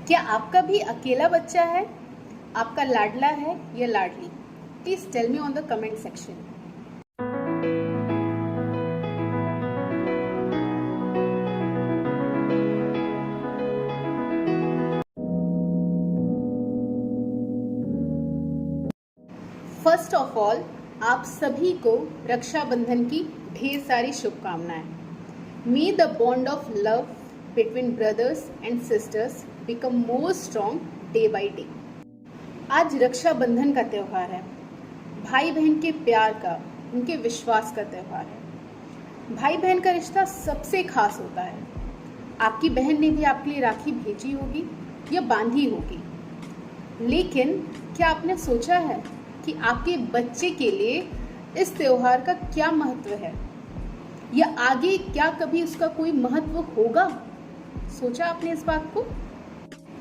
क्या आपका भी अकेला बच्चा है? आपका लाडला है या लाडली? Please tell me on the comment section. First of all, आप सभी को रक्षाबंधन की ढेर सारी शुभकामनाएं। मे the bond of love between brothers and sisters become more strong day by day. आज रक्षाबंधन का त्यौहार है, भाई बहन के प्यार का, उनके विश्वास का त्यौहार है। भाई बहन का रिश्ता सबसे खास होता है। आपकी बहन ने भी आपके लिए राखी भेजी होगी या बांधी होगी, लेकिन क्या आपने सोचा है कि आपके बच्चे के लिए इस त्योहार का क्या महत्व है, या आगे क्या कभी उसका कोई महत्व होगा? सोचा आपने इस बात को?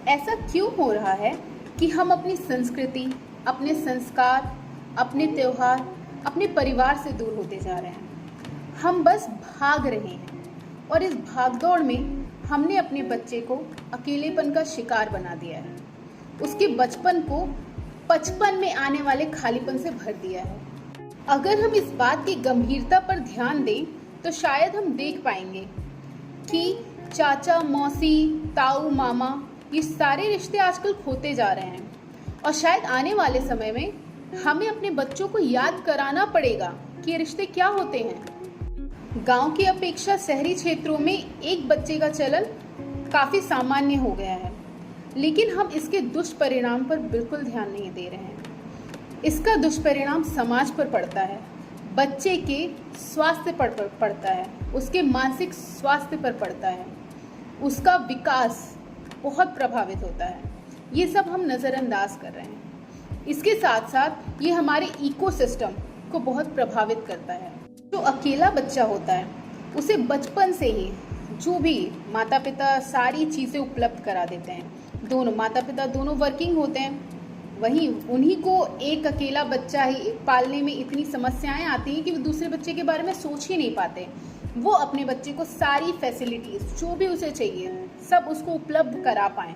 ऐसा क्यों हो रहा है कि हम अपनी संस्कृति, अपने संस्कार, अपने त्योहार, अपने परिवार से दूर होते जा रहे हैं? हम बस भाग रहे हैं और इस भागदौड़ में हमने अपने बच्चे को अकेलेपन का शिकार बना दिया है। उसके बचपन को 55 में आने वाले खालीपन से भर दिया है। अगर हम इस बात की गंभीरता पर ध्यान दें तो शायद हम देख पाएंगे कि चाचा, मौसी, ताऊ, मामा, ये सारे रिश्ते आजकल खोते जा रहे हैं और शायद आने वाले समय में हमें अपने बच्चों को याद कराना पड़ेगा कि ये रिश्ते क्या होते हैं। गांव की अपेक्षा शहरी क्षेत्रों में एक बच्चे का चलन काफी सामान्य हो गया है, लेकिन हम इसके दुष्परिणाम पर बिल्कुल ध्यान नहीं दे रहे हैं। इसका दुष्परिणाम समाज पर पड़ता है, बच्चे के स्वास्थ्य पर पड़ता है, उसके मानसिक स्वास्थ्य पर पड़ता है, उसका विकास बहुत प्रभावित होता है। ये सब हम नज़रअंदाज कर रहे हैं। इसके साथ साथ ये हमारे इकोसिस्टम को बहुत प्रभावित करता है। जो अकेला बच्चा होता है उसे बचपन से ही जो भी माता पिता सारी चीज़ें उपलब्ध करा देते हैं। दोनों माता पिता दोनों वर्किंग होते हैं, वहीं उन्हीं को एक अकेला बच्चा ही पालने में इतनी समस्याएं आती हैं कि वो दूसरे बच्चे के बारे में सोच ही नहीं पाते। वो अपने बच्चे को सारी फैसिलिटीज़ जो भी उसे चाहिए सब उसको उपलब्ध करा पाएँ,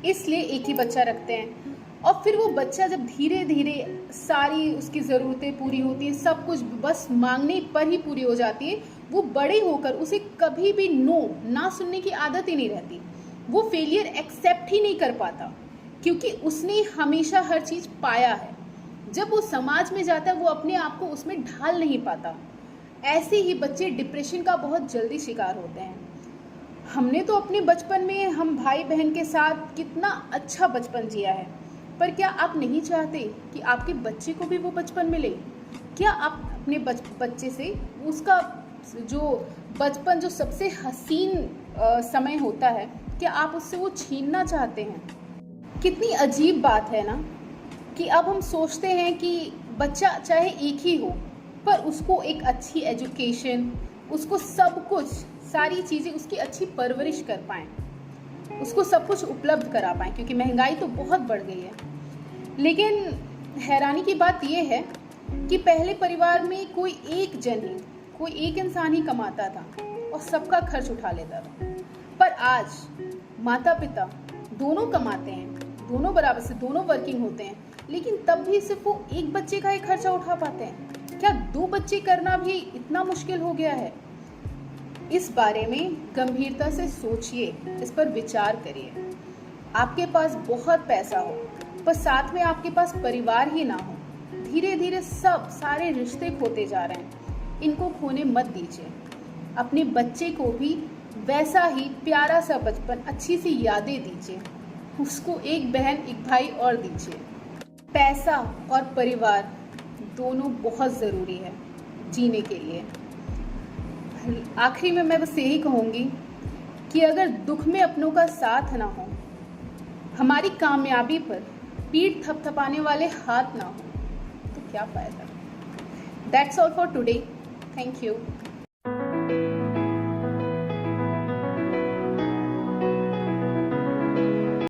इसलिए एक ही बच्चा रखते हैं। और फिर वो बच्चा जब धीरे धीरे सारी उसकी ज़रूरतें पूरी होती हैं, सब कुछ बस मांगने पर ही पूरी हो जाती है, वो बड़े होकर उसे कभी भी नो ना सुनने की आदत ही नहीं रहती। वो फेलियर एक्सेप्ट ही नहीं कर पाता क्योंकि उसने हमेशा हर चीज़ पाया है। जब वो समाज में जाता है वो अपने आप को उसमें ढाल नहीं पाता। ऐसे ही बच्चे डिप्रेशन का बहुत जल्दी शिकार होते हैं। हमने तो अपने बचपन में हम भाई बहन के साथ कितना अच्छा बचपन जिया है, पर क्या आप नहीं चाहते कि आपके बच्चे को भी वो बचपन मिले? क्या आप अपने बच्चे से उसका जो बचपन, जो सबसे हसीन समय होता है, क्या आप उससे वो छीनना चाहते हैं? कितनी अजीब बात है ना कि अब हम सोचते हैं कि बच्चा चाहे एक ही हो पर उसको एक अच्छी एजुकेशन, उसको सब कुछ, सारी चीज़ें, उसकी अच्छी परवरिश कर पाएँ, उसको सब कुछ उपलब्ध करा पाएँ, क्योंकि महंगाई तो बहुत बढ़ गई है। लेकिन हैरानी की बात यह है कि पहले परिवार में कोई एक जन ही, कोई एक इंसान ही कमाता था और सबका खर्च उठा लेता था। पर आज माता पिता दोनों कमाते हैं, दोनों बराबर से, दोनों वर्किंग होते हैं, लेकिन तब भी सिर्फ वो एक बच्चे का ही खर्चा उठा पाते हैं। क्या 2 बच्चे करना भी इतना मुश्किल हो गया है? इस बारे में गंभीरता से सोचिए, इस पर विचार करिए। आपके पास बहुत पैसा हो पर साथ में आपके पास परिवार ही ना हो, धीरे धीरे सारे रिश्ते खोते जा रहे हैं। इनको खोने मत दीजिए। अपने बच्चे को भी वैसा ही प्यारा सा बचपन, अच्छी सी यादें दीजिए। उसको एक बहन, एक भाई और दीजिए। पैसा और परिवार दोनों बहुत ज़रूरी है जीने के लिए। आखिरी में मैं बस यही कहूँगी कि अगर दुख में अपनों का साथ ना हो, हमारी कामयाबी पर पीठ थपथपाने वाले हाथ ना हो, तो क्या फ़ायदा। That's all for today. Thank you.